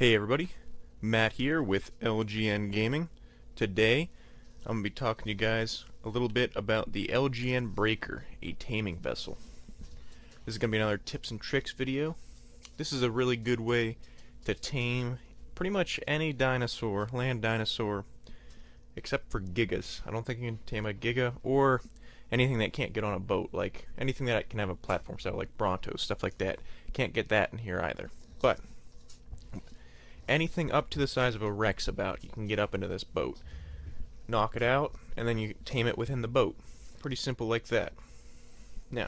Hey everybody, Matt here with LGN Gaming. Today I'm going to be talking to you guys a little bit about the LGN Breaker, a taming vessel. This is going to be another tips and tricks video. This is a really good way to tame pretty much any dinosaur, land dinosaur, except for gigas. I don't think you can tame a giga or anything that can't get on a boat, like anything that can have a platform style, like Brontos, stuff like that. Can't get that in here either. But anything up to the size of a Rex you can get up into this boat. Knock it out, and then you tame it within the boat. Pretty simple like that. Now,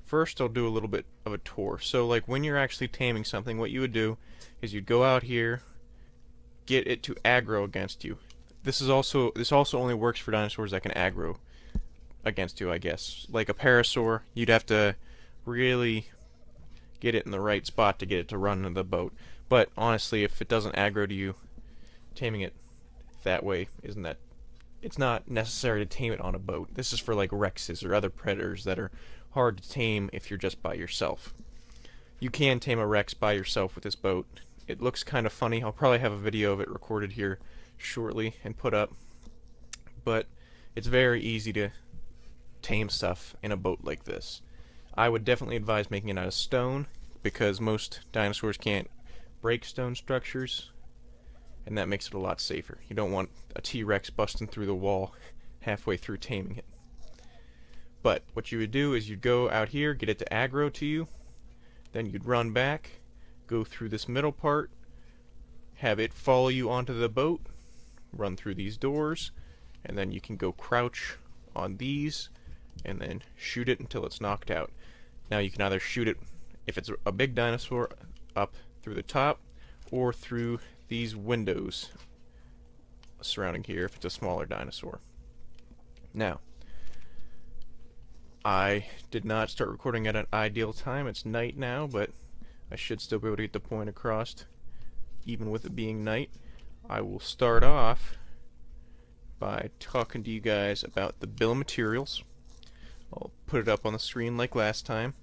first I'll do a little bit of a tour. So like when you're actually taming something, what you would do is you'd go out here, get it to aggro against you. This also only works for dinosaurs that can aggro against you, I guess. Like a parasaur, you'd have to really get it in the right spot to get it to run into the boat. But honestly, if it doesn't aggro to you, taming it that way it's not necessary to tame it on a boat. This is for like Rexes or other predators that are hard to tame if you're just by yourself. You can tame a Rex by yourself with this boat. It looks kind of funny. I'll probably have a video of it recorded here shortly and put up. But it's very easy to tame stuff in a boat like this. I would definitely advise making it out of stone, because most dinosaurs can't break stone structures, and that makes it a lot safer. You don't want a T-Rex busting through the wall halfway through taming it. But what you would do is you'd go out here, get it to aggro to you, then you'd run back, go through this middle part, have it follow you onto the boat, run through these doors, and then you can go crouch on these and then shoot it until it's knocked out. Now you can either shoot it, if it's a big dinosaur, up through the top or through these windows surrounding here if it's a smaller dinosaur. Now, I did not start recording at an ideal time. It's night now, but I should still be able to get the point across even with it being night. I will start off by talking to you guys about the bill of materials. I'll put it up on the screen like last time.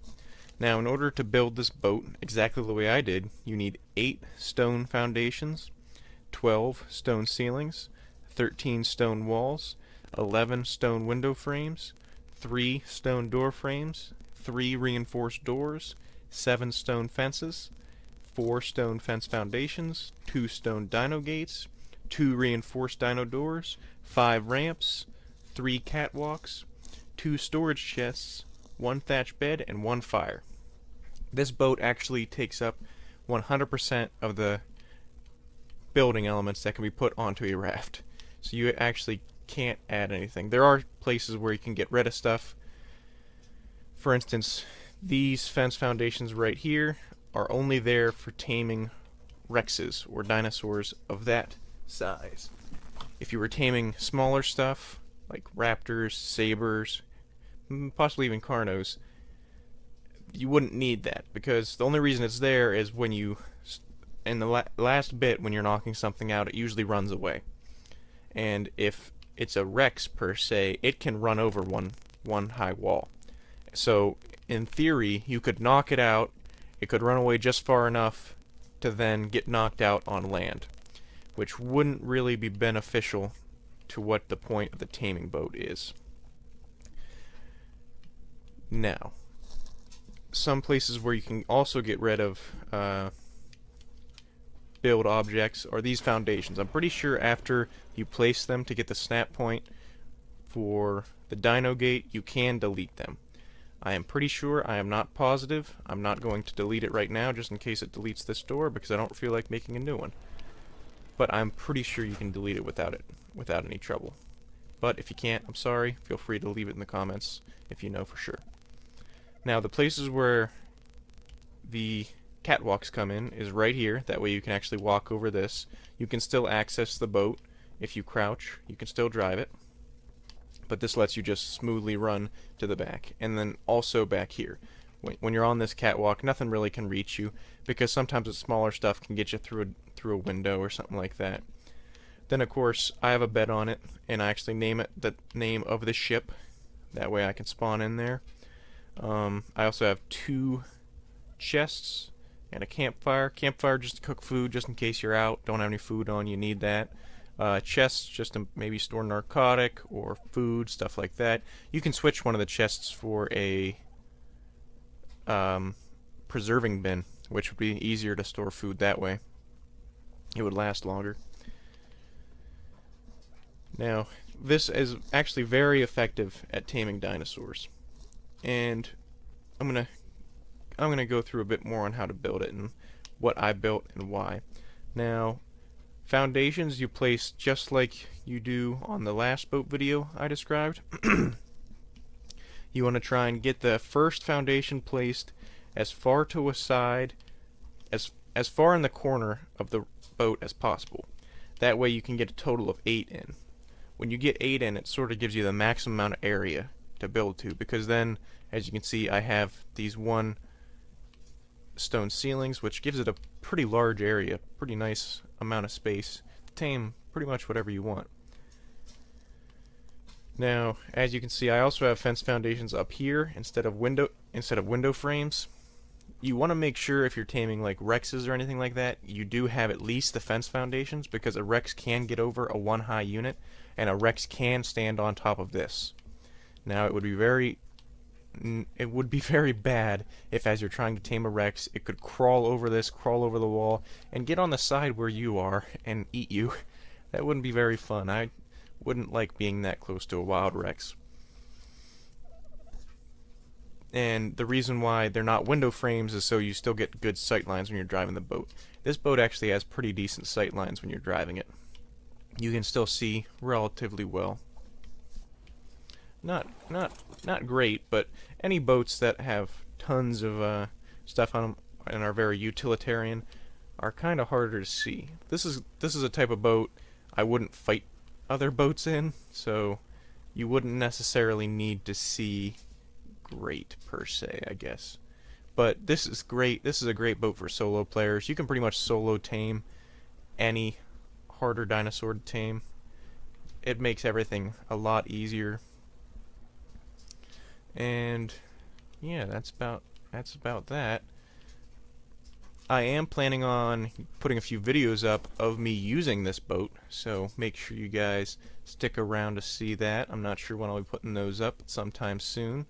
Now, in order to build this boat exactly the way I did, you need 8 stone foundations, 12 stone ceilings, 13 stone walls, 11 stone window frames, 3 stone door frames, 3 reinforced doors, 7 stone fences, 4 stone fence foundations, 2 stone dino gates, 2 reinforced dino doors, 5 ramps, 3 catwalks, 2 storage chests, 1 thatch bed, and 1 fire. This boat actually takes up 100% of the building elements that can be put onto a raft. So you actually can't add anything. There are places where you can get rid of stuff. For instance, these fence foundations right here are only there for taming Rexes or dinosaurs of that size. If you were taming smaller stuff like raptors, sabers, possibly even carnos, you wouldn't need that, because the only reason it's there is when you, in the last bit when you're knocking something out, it usually runs away. And if it's a Rex per se, it can run over one high wall. So in theory, you could knock it out, it could run away just far enough to then get knocked out on land, which wouldn't really be beneficial to what the point of the taming boat is. Now, some places where you can also get rid of build objects are these foundations. I'm pretty sure after you place them to get the snap point for the dino gate, you can delete them. I am pretty sure. I am not positive. I'm not going to delete it right now just in case it deletes this door, because I don't feel like making a new one. But I'm pretty sure you can delete it without any trouble. But if you can't, I'm sorry. Feel free to leave it in the comments if you know for sure. Now, the places where the catwalks come in is right here. That way you can actually walk over this. You can still access the boat if you crouch. You can still drive it. But this lets you just smoothly run to the back. And then also back here. When you're on this catwalk, nothing really can reach you, because sometimes the smaller stuff can get you through a window or something like that. Then, of course, I have a bed on it, and I actually name it the name of the ship. That way I can spawn in there. I also have 2 chests and a campfire. Campfire just to cook food, just in case you're out, don't have any food on, you need that. Chests just to maybe store narcotic or food, stuff like that. You can switch one of the chests for a preserving bin, which would be easier to store food that way. It would last longer. Now, this is actually very effective at taming dinosaurs, and I'm gonna go through a bit more on how to build it and what I built and why. Now, foundations you place just like you do on the last boat video I described. You want to try and get the first foundation placed as far to a side, as far in the corner of the boat as possible. That way you can get a total of 8 in. When you get 8 in, it sort of gives you the maximum amount of area to build to, because then, as you can see, I have these 1 stone ceilings, which gives it a pretty large area, pretty nice amount of space to tame pretty much whatever you want. Now, as you can see, I also have fence foundations up here instead of window frames. You want to make sure if you're taming like Rexes or anything like that, you do have at least the fence foundations, because a Rex can get over a 1 high unit, and a Rex can stand on top of this. Now, it would be very bad if, as you're trying to tame a Rex, it could crawl over this, crawl over the wall, and get on the side where you are and eat you. That wouldn't be very fun. I wouldn't like being that close to a wild Rex. And the reason why they're not window frames is so you still get good sight lines when you're driving the boat. This boat actually has pretty decent sight lines when you're driving it. You can still see relatively well. Not great, but any boats that have tons of stuff on them and are very utilitarian are kind of harder to see. This is a type of boat I wouldn't fight other boats in, so you wouldn't necessarily need to see great per se, I guess. But this is great. This is a great boat for solo players. You can pretty much solo tame any harder dinosaur to tame. It makes everything a lot easier. And yeah, that's about that. I am planning on putting a few videos up of me using this boat, so make sure you guys stick around to see that. I'm not sure when I'll be putting those up, but sometime soon.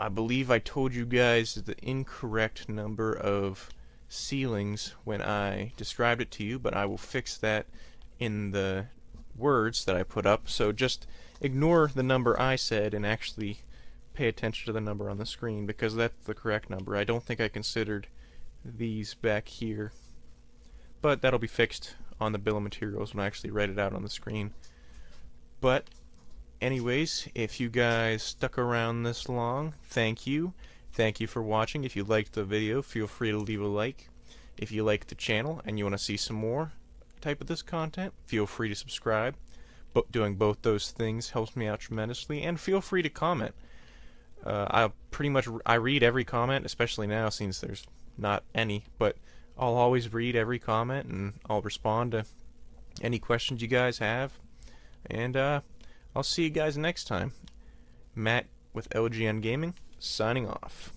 I believe I told you guys the incorrect number of ceilings when I described it to you, but I will fix that in the words that I put up, so just ignore the number I said and actually pay attention to the number on the screen, because that's the correct number. I don't think I considered these back here, but that'll be fixed on the bill of materials when I actually write it out on the screen. But anyways, if you guys stuck around this long, thank you. Thank you for watching. If you liked the video, feel free to leave a like. If you like the channel and you want to see some more type of this content, feel free to subscribe. But doing both those things helps me out tremendously, and feel free to comment. I read every comment, especially now since there's not any, but I'll always read every comment and I'll respond to any questions you guys have. And I'll see you guys next time. Matt with LGN Gaming, signing off.